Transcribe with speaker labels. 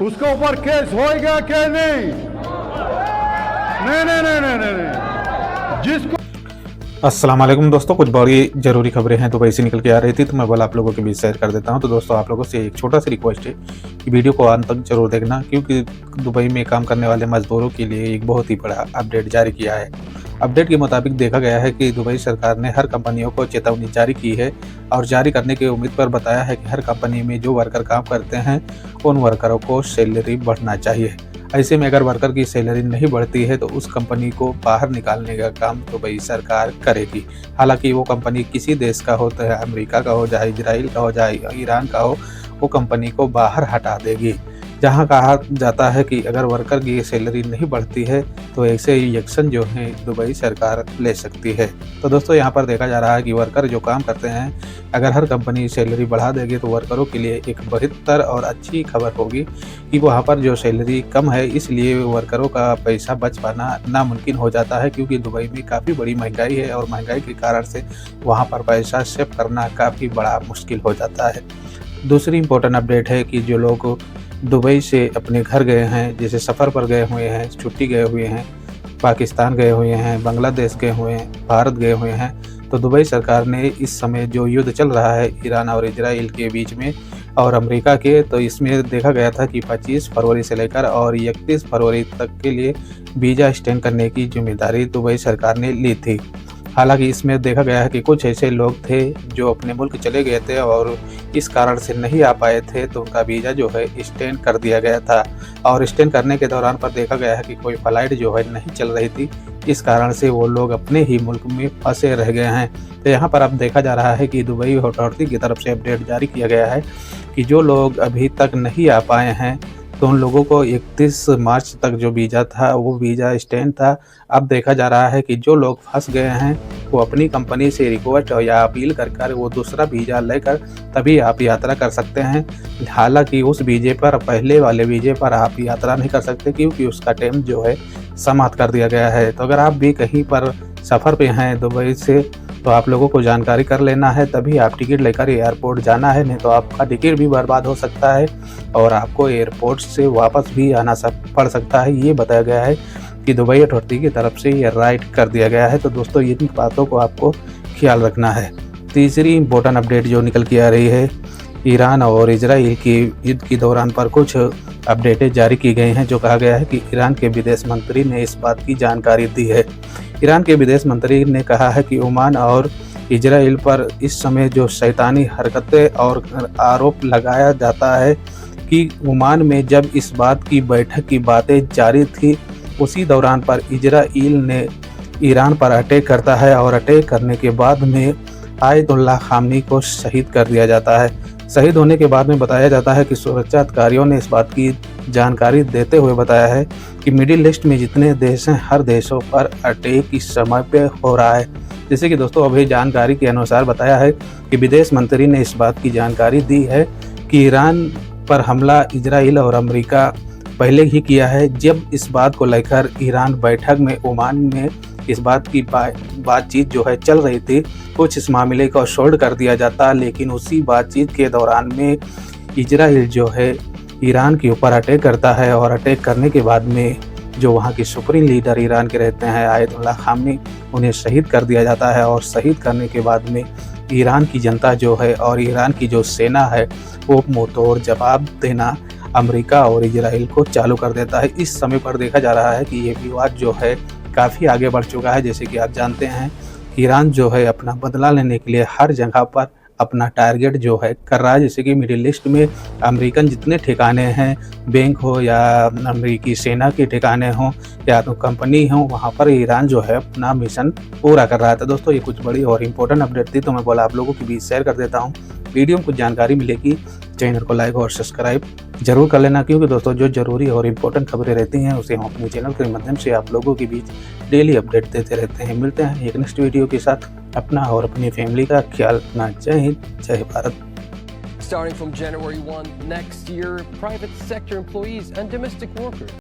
Speaker 1: उसके ऊपर केस होएगा क्या? नहीं नहीं नहीं नहीं नहीं नहीं, नहीं। जिसको
Speaker 2: अस्सलाम वालेकुम दोस्तों, कुछ बड़ी ज़रूरी खबरें हैं दुबई से निकल के आ रही थी तो मैं बोला आप लोगों के बीच शेयर कर देता हूं। तो दोस्तों आप लोगों से एक छोटा सा रिक्वेस्ट है कि वीडियो को अंत तक जरूर देखना, क्योंकि दुबई में काम करने वाले मजदूरों के लिए एक बहुत ही बड़ा अपडेट जारी किया है। अपडेट के मुताबिक देखा गया है कि दुबई सरकार ने हर कंपनियों को चेतावनी जारी की है और जारी करने की उम्मीद पर बताया है कि हर कंपनी में जो वर्कर काम करते हैं उन वर्करों को सैलरी बढ़ना चाहिए। ऐसे में अगर वर्कर की सैलरी नहीं बढ़ती है तो उस कंपनी को बाहर निकालने का काम दुबई सरकार करेगी। हालांकि वो कंपनी किसी देश का हो, चाहे अमेरिका का हो, चाहे इजराइल का हो, चाहे ईरान का हो, वो कंपनी को बाहर हटा देगी। जहां कहा जाता है कि अगर वर्कर की सैलरी नहीं बढ़ती है तो ऐसे एक्शन जो है दुबई सरकार ले सकती है। तो दोस्तों यहाँ पर देखा जा रहा है कि वर्कर जो काम करते हैं, अगर हर कंपनी सैलरी बढ़ा देगी तो वर्करों के लिए एक बेहतर और अच्छी खबर होगी कि वहाँ पर जो सैलरी कम है इसलिए वर्करों का पैसा बच पाना नामुमकिन हो जाता है, क्योंकि दुबई में काफ़ी बड़ी महंगाई है और महंगाई के कारण से वहाँ पर पैसा सेव करना काफ़ी बड़ा मुश्किल हो जाता है। दूसरी इम्पोर्टेंट अपडेट है कि जो लोग दुबई से अपने घर गए हैं, जैसे सफ़र पर गए हुए हैं, छुट्टी गए हुए हैं, पाकिस्तान गए हुए हैं, बांग्लादेश गए हुए हैं, भारत गए हुए हैं, तो दुबई सरकार ने इस समय जो युद्ध चल रहा है ईरान और इजराइल के बीच में और अमेरिका के, तो इसमें देखा गया था कि 25 फरवरी से लेकर और 31 फरवरी तक के लिए वीज़ा एक्सटेंड करने की जिम्मेदारी दुबई सरकार ने ली थी। हालांकि इसमें देखा गया है कि कुछ ऐसे लोग थे जो अपने मुल्क चले गए थे और इस कारण से नहीं आ पाए थे, तो उनका वीज़ा जो है एक्सटेंड कर दिया गया था और एक्सटेंड करने के दौरान पर देखा गया है कि कोई फ़्लाइट जो है नहीं चल रही थी, इस कारण से वो लोग अपने ही मुल्क में फंसे रह गए हैं। तो यहाँ पर अब देखा जा रहा है कि दुबई अथॉरिटी की तरफ से अपडेट जारी किया गया है कि जो लोग अभी तक नहीं आ पाए हैं तो उन लोगों को 31 मार्च तक जो वीज़ा था वो वीज़ा एक्सटेंड था। अब देखा जा रहा है कि जो लोग फंस गए हैं वो अपनी कंपनी से रिक्वेस्ट या अपील कर वो दूसरा वीज़ा लेकर तभी आप यात्रा कर सकते हैं। हालांकि उस वीज़े पर, पहले वाले वीज़े पर आप यात्रा नहीं कर सकते, क्योंकि उसका टाइम जो है समाप्त कर दिया गया है। तो अगर आप भी कहीं पर सफ़र पे हैं दुबई से तो आप लोगों को जानकारी कर लेना है, तभी आप टिकट लेकर एयरपोर्ट जाना है, नहीं तो आपका टिकट भी बर्बाद हो सकता है और आपको एयरपोर्ट से वापस भी आना पड़ सकता है। ये बताया गया है कि दुबई अथॉरिटी की तरफ से ये राइट कर दिया गया है। तो दोस्तों इन बातों को आपको ख्याल रखना है। तीसरी इम्पोर्टेंट अपडेट जो निकल के आ रही है, ईरान और इजराइल की युद्ध के दौरान पर कुछ अपडेटें जारी की गई हैं, जो कहा गया है कि ईरान के विदेश मंत्री ने इस बात की जानकारी दी है। ईरान के विदेश मंत्री ने कहा है कि ओमान और इजराइल पर इस समय जो शैतानी हरकतें और आरोप लगाया जाता है कि ओमान में जब इस बात की बैठक की बातें जारी थी उसी दौरान पर इजराइल ने ईरान पर अटैक करता है और अटैक करने के बाद में आयतुल्लाह खामनी को शहीद कर दिया जाता है। शहीद होने के बाद में बताया जाता है कि सुरक्षा अधिकारियों ने इस बात की जानकारी देते हुए बताया है कि मिडिल ईस्ट में जितने देश हैं हर देशों पर अटैक इस समय पे हो रहा है। जैसे कि दोस्तों अभी जानकारी के अनुसार बताया है कि विदेश मंत्री ने इस बात की जानकारी दी है कि ईरान पर हमला इजराइल और अमेरिका पहले ही किया है। जब इस बात को लेकर ईरान बैठक में ओमान में इस बात की बातचीत जो है चल रही थी, कुछ इस मामले को शोल्ड कर दिया जाता, लेकिन उसी बातचीत के दौरान में इजराइल जो है ईरान के ऊपर अटैक करता है और अटैक करने के बाद में जो वहाँ की सुप्रीम लीडर ईरान के रहते हैं आयतुल्लाह खामनी, उन्हें शहीद कर दिया जाता है और शहीद करने के बाद में ईरान की जनता जो है और ईरान की जो सेना है वो मुंहतोड़ जवाब देना अमेरिका और इजराइल को चालू कर देता है। इस समय पर देखा जा रहा है कि ये विवाद जो है काफ़ी आगे बढ़ चुका है। जैसे कि आप जानते हैं ईरान जो है अपना बदला लेने के लिए हर जगह पर अपना टारगेट जो है कर रहा है। जैसे कि मिडिल ईस्ट में अमेरिकन जितने ठिकाने हैं, बैंक हो या अमेरिकी सेना के ठिकाने हों या तो कंपनी हो, वहाँ पर ईरान जो है अपना मिशन पूरा कर रहा था। दोस्तों ये कुछ बड़ी और इम्पोर्टेंट अपडेट थी, तो मैं बोला आप लोगों के बीच शेयर कर देता हूँ। वीडियो में कुछ जानकारी मिलेगी, चैनल को लाइक और सब्सक्राइब जरूर कर लेना, क्योंकि दोस्तों जो जरूरी और इम्पोर्टेंट खबरें रहती हैं उसे हम अपने चैनल के माध्यम से आप लोगों के बीच डेली अपडेट देते रहते हैं। मिलते हैं एक नेक्स्ट वीडियो के साथ। अपना और अपनी फैमिली का ख्याल रखना। जय हिंद, जय Bharat.
Speaker 3: Starting from January 1 next year, private sector employees and domestic workers